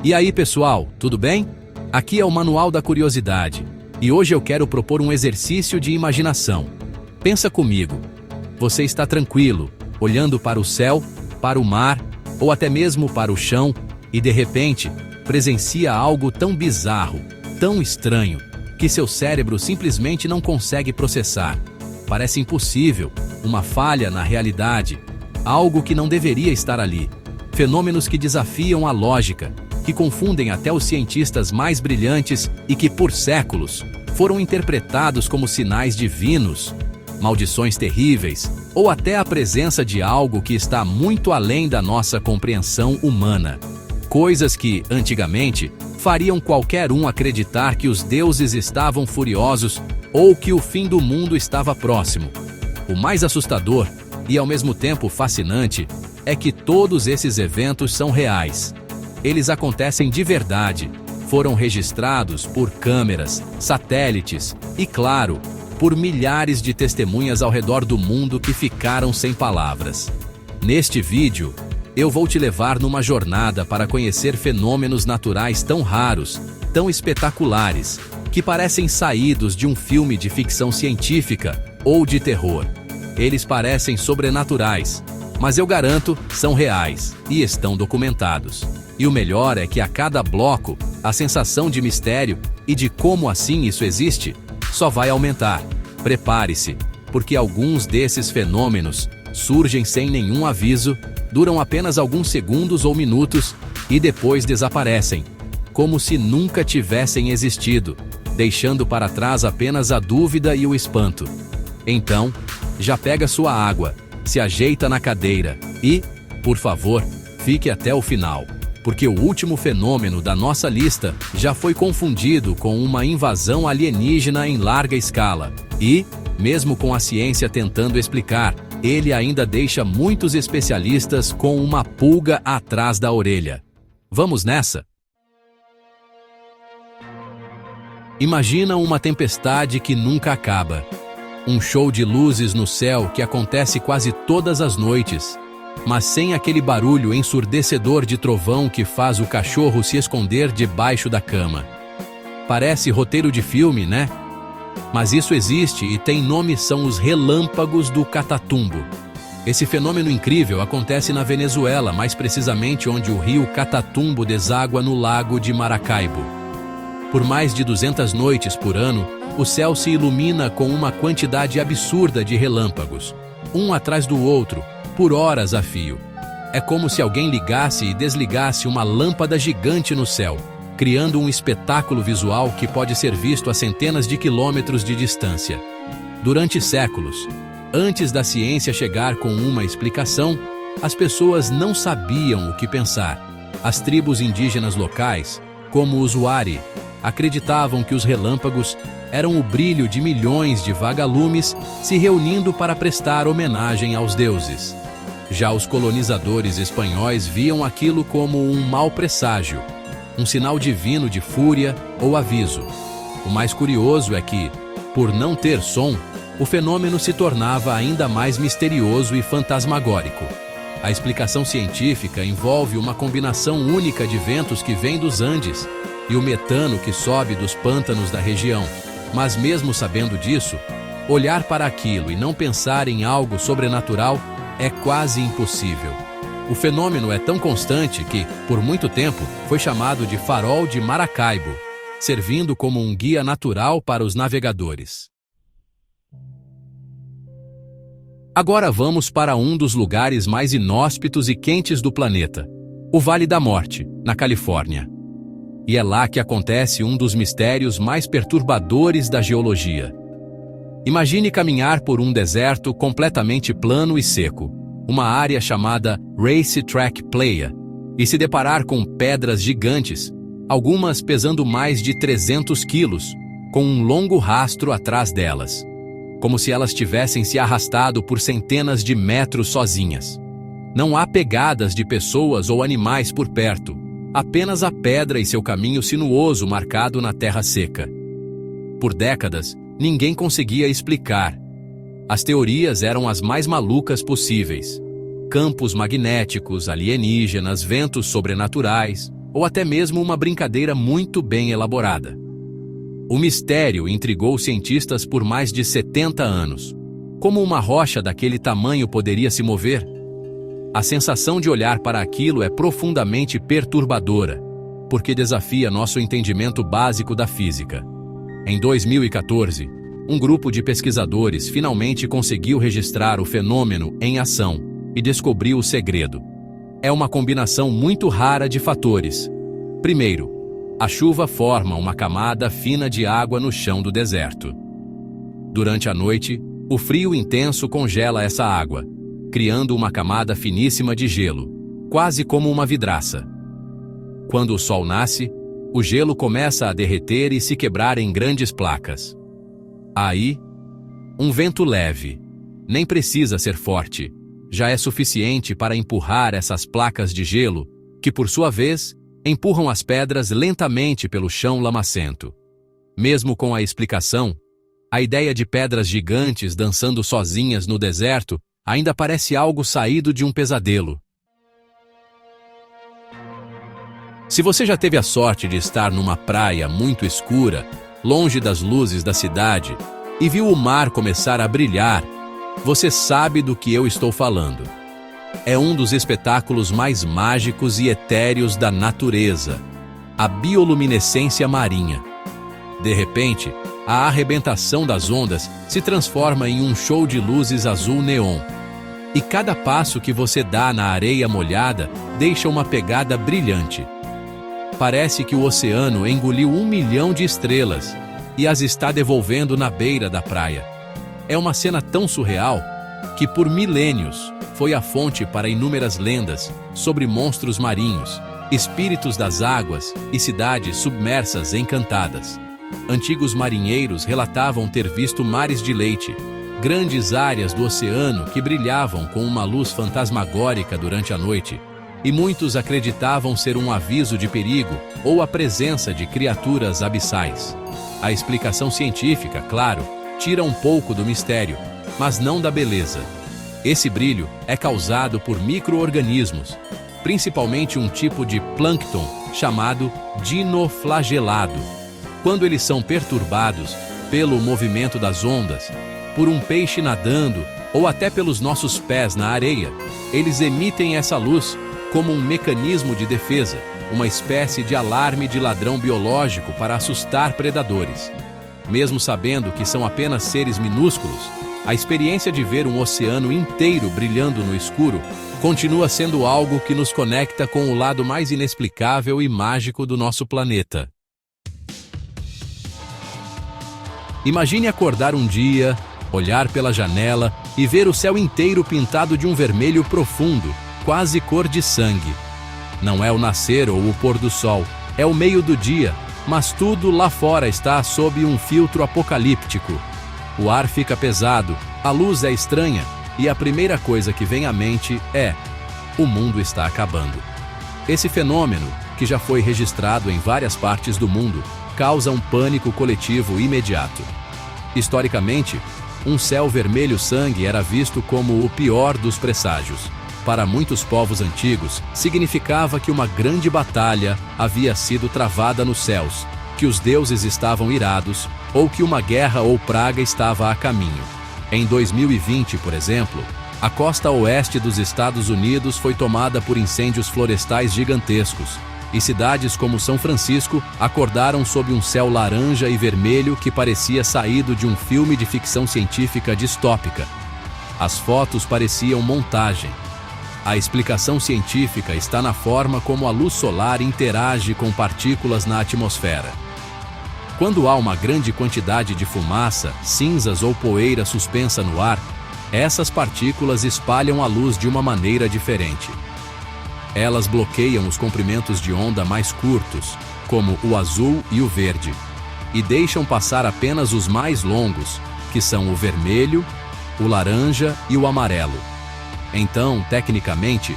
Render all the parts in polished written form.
E aí, pessoal, tudo bem? Aqui é o Manual da Curiosidade, e hoje eu quero propor um exercício de imaginação. Pensa comigo. Você está tranquilo, olhando para o céu, para o mar, ou até mesmo para o chão, e de repente, presencia algo tão bizarro, tão estranho, que seu cérebro simplesmente não consegue processar. Parece impossível, uma falha na realidade, algo que não deveria estar ali. Fenômenos que desafiam a lógica, que confundem até os cientistas mais brilhantes e que, por séculos, foram interpretados como sinais divinos, maldições terríveis, ou até a presença de algo que está muito além da nossa compreensão humana. Coisas que, antigamente, fariam qualquer um acreditar que os deuses estavam furiosos ou que o fim do mundo estava próximo. O mais assustador, e ao mesmo tempo fascinante, é que todos esses eventos são reais. Eles acontecem de verdade, foram registrados por câmeras, satélites e, claro, por milhares de testemunhas ao redor do mundo que ficaram sem palavras. Neste vídeo, eu vou te levar numa jornada para conhecer fenômenos naturais tão raros, tão espetaculares, que parecem saídos de um filme de ficção científica ou de terror. Eles parecem sobrenaturais, mas eu garanto, são reais e estão documentados. E o melhor é que a cada bloco, a sensação de mistério e de como assim isso existe, só vai aumentar. Prepare-se, porque alguns desses fenômenos surgem sem nenhum aviso, duram apenas alguns segundos ou minutos e depois desaparecem, como se nunca tivessem existido, deixando para trás apenas a dúvida e o espanto. Então, já pega sua água, se ajeita na cadeira e, por favor, fique até o final, porque o último fenômeno da nossa lista já foi confundido com uma invasão alienígena em larga escala. E, mesmo com a ciência tentando explicar, ele ainda deixa muitos especialistas com uma pulga atrás da orelha. Vamos nessa? Imagina uma tempestade que nunca acaba. Um show de luzes no céu que acontece quase todas as noites, mas sem aquele barulho ensurdecedor de trovão que faz o cachorro se esconder debaixo da cama. Parece roteiro de filme, né? Mas isso existe e tem nome, são os relâmpagos do Catatumbo. Esse fenômeno incrível acontece na Venezuela, mais precisamente onde o rio Catatumbo deságua no lago de Maracaibo. Por mais de 200 noites por ano, o céu se ilumina com uma quantidade absurda de relâmpagos, um atrás do outro, por horas a fio. É como se alguém ligasse e desligasse uma lâmpada gigante no céu, criando um espetáculo visual que pode ser visto a centenas de quilômetros de distância. Durante séculos, antes da ciência chegar com uma explicação, as pessoas não sabiam o que pensar. As tribos indígenas locais, como os Wari, acreditavam que os relâmpagos eram o brilho de milhões de vagalumes se reunindo para prestar homenagem aos deuses. Já os colonizadores espanhóis viam aquilo como um mau presságio, um sinal divino de fúria ou aviso. O mais curioso é que, por não ter som, o fenômeno se tornava ainda mais misterioso e fantasmagórico. A explicação científica envolve uma combinação única de ventos que vêm dos Andes e o metano que sobe dos pântanos da região. Mas mesmo sabendo disso, olhar para aquilo e não pensar em algo sobrenatural é quase impossível. O fenômeno é tão constante que, por muito tempo, foi chamado de Farol de Maracaibo, servindo como um guia natural para os navegadores. Agora vamos para um dos lugares mais inóspitos e quentes do planeta, o Vale da Morte, na Califórnia. E é lá que acontece um dos mistérios mais perturbadores da geologia. Imagine caminhar por um deserto completamente plano e seco, uma área chamada Racetrack Playa, e se deparar com pedras gigantes, algumas pesando mais de 300 quilos, com um longo rastro atrás delas, como se elas tivessem se arrastado por centenas de metros sozinhas. Não há pegadas de pessoas ou animais por perto, apenas a pedra e seu caminho sinuoso marcado na terra seca. Por décadas, ninguém conseguia explicar. As teorias eram as mais malucas possíveis. Campos magnéticos, alienígenas, ventos sobrenaturais, ou até mesmo uma brincadeira muito bem elaborada. O mistério intrigou cientistas por mais de 70 anos. Como uma rocha daquele tamanho poderia se mover? A sensação de olhar para aquilo é profundamente perturbadora, porque desafia nosso entendimento básico da física. Em 2014, um grupo de pesquisadores finalmente conseguiu registrar o fenômeno em ação e descobriu o segredo. É uma combinação muito rara de fatores. Primeiro, a chuva forma uma camada fina de água no chão do deserto. Durante a noite, o frio intenso congela essa água, criando uma camada finíssima de gelo, quase como uma vidraça. Quando o sol nasce, o gelo começa a derreter e se quebrar em grandes placas. Aí, um vento leve, nem precisa ser forte, já é suficiente para empurrar essas placas de gelo, que por sua vez, empurram as pedras lentamente pelo chão lamacento. Mesmo com a explicação, a ideia de pedras gigantes dançando sozinhas no deserto ainda parece algo saído de um pesadelo. Se você já teve a sorte de estar numa praia muito escura, longe das luzes da cidade, e viu o mar começar a brilhar, você sabe do que eu estou falando. É um dos espetáculos mais mágicos e etéreos da natureza, a bioluminescência marinha. De repente, a arrebentação das ondas se transforma em um show de luzes azul neon. E cada passo que você dá na areia molhada deixa uma pegada brilhante. Parece que o oceano engoliu 1 milhão de estrelas e as está devolvendo na beira da praia. É uma cena tão surreal que, por milênios, foi a fonte para inúmeras lendas sobre monstros marinhos, espíritos das águas e cidades submersas encantadas. Antigos marinheiros relatavam ter visto mares de leite, grandes áreas do oceano que brilhavam com uma luz fantasmagórica durante a noite, e muitos acreditavam ser um aviso de perigo ou a presença de criaturas abissais. A explicação científica, claro, tira um pouco do mistério, mas não da beleza. Esse brilho é causado por micro-organismos, principalmente um tipo de plâncton chamado dinoflagelado. Quando eles são perturbados pelo movimento das ondas, por um peixe nadando ou até pelos nossos pés na areia, eles emitem essa luz como um mecanismo de defesa, uma espécie de alarme de ladrão biológico para assustar predadores. Mesmo sabendo que são apenas seres minúsculos, a experiência de ver um oceano inteiro brilhando no escuro continua sendo algo que nos conecta com o lado mais inexplicável e mágico do nosso planeta. Imagine acordar um dia, olhar pela janela e ver o céu inteiro pintado de um vermelho profundo, quase cor de sangue. Não é o nascer ou o pôr do sol, é o meio do dia, mas tudo lá fora está sob um filtro apocalíptico. O ar fica pesado, a luz é estranha e a primeira coisa que vem à mente é: o mundo está acabando. Esse fenômeno, que já foi registrado em várias partes do mundo, causa um pânico coletivo imediato. Historicamente, um céu vermelho sangue era visto como o pior dos presságios. Para muitos povos antigos, significava que uma grande batalha havia sido travada nos céus, que os deuses estavam irados ou que uma guerra ou praga estava a caminho. Em 2020, por exemplo, a costa oeste dos Estados Unidos foi tomada por incêndios florestais gigantescos, e cidades como São Francisco acordaram sob um céu laranja e vermelho que parecia saído de um filme de ficção científica distópica. As fotos pareciam montagem. A explicação científica está na forma como a luz solar interage com partículas na atmosfera. Quando há uma grande quantidade de fumaça, cinzas ou poeira suspensa no ar, essas partículas espalham a luz de uma maneira diferente. Elas bloqueiam os comprimentos de onda mais curtos, como o azul e o verde, e deixam passar apenas os mais longos, que são o vermelho, o laranja e o amarelo. Então, tecnicamente,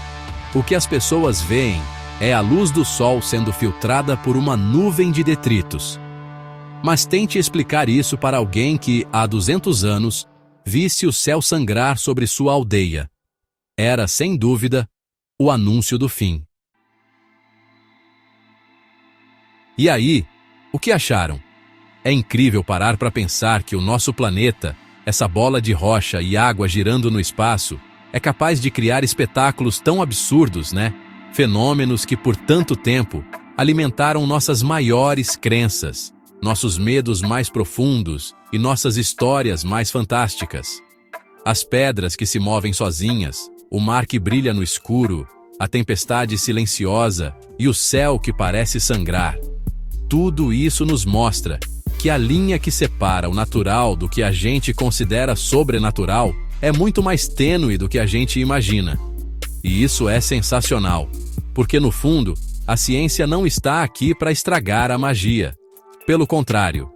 o que as pessoas veem é a luz do sol sendo filtrada por uma nuvem de detritos. Mas tente explicar isso para alguém que, há 200 anos, visse o céu sangrar sobre sua aldeia. Era, sem dúvida, o anúncio do fim. E aí, o que acharam? É incrível parar para pensar que o nosso planeta, essa bola de rocha e água girando no espaço, é capaz de criar espetáculos tão absurdos, né? Fenômenos que por tanto tempo alimentaram nossas maiores crenças, nossos medos mais profundos e nossas histórias mais fantásticas. As pedras que se movem sozinhas, o mar que brilha no escuro, a tempestade silenciosa e o céu que parece sangrar. Tudo isso nos mostra que a linha que separa o natural do que a gente considera sobrenatural é muito mais tênue do que a gente imagina. E isso é sensacional, porque no fundo, a ciência não está aqui para estragar a magia. Pelo contrário,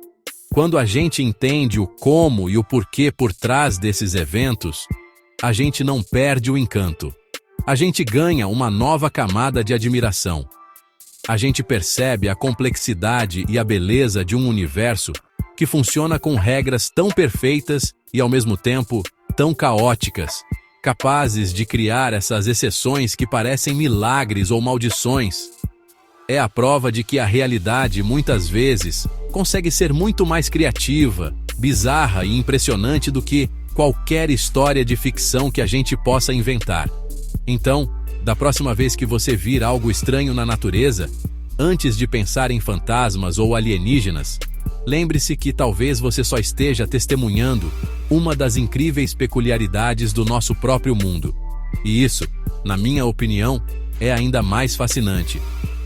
quando a gente entende o como e o porquê por trás desses eventos, a gente não perde o encanto. A gente ganha uma nova camada de admiração. A gente percebe a complexidade e a beleza de um universo que funciona com regras tão perfeitas e, ao mesmo tempo, tão caóticas, capazes de criar essas exceções que parecem milagres ou maldições. É a prova de que a realidade, muitas vezes, consegue ser muito mais criativa, bizarra e impressionante do que qualquer história de ficção que a gente possa inventar. Então, da próxima vez que você vir algo estranho na natureza, antes de pensar em fantasmas ou alienígenas, lembre-se que talvez você só esteja testemunhando uma das incríveis peculiaridades do nosso próprio mundo. E isso, na minha opinião, é ainda mais fascinante.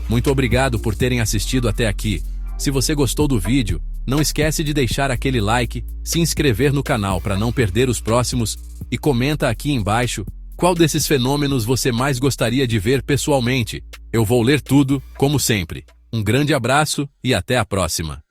Muito obrigado por terem assistido até aqui. Se você gostou do vídeo, não esquece de deixar aquele like, se inscrever no canal para não perder os próximos e comenta aqui embaixo qual desses fenômenos você mais gostaria de ver pessoalmente. Eu vou ler tudo, como sempre. Um grande abraço e até a próxima.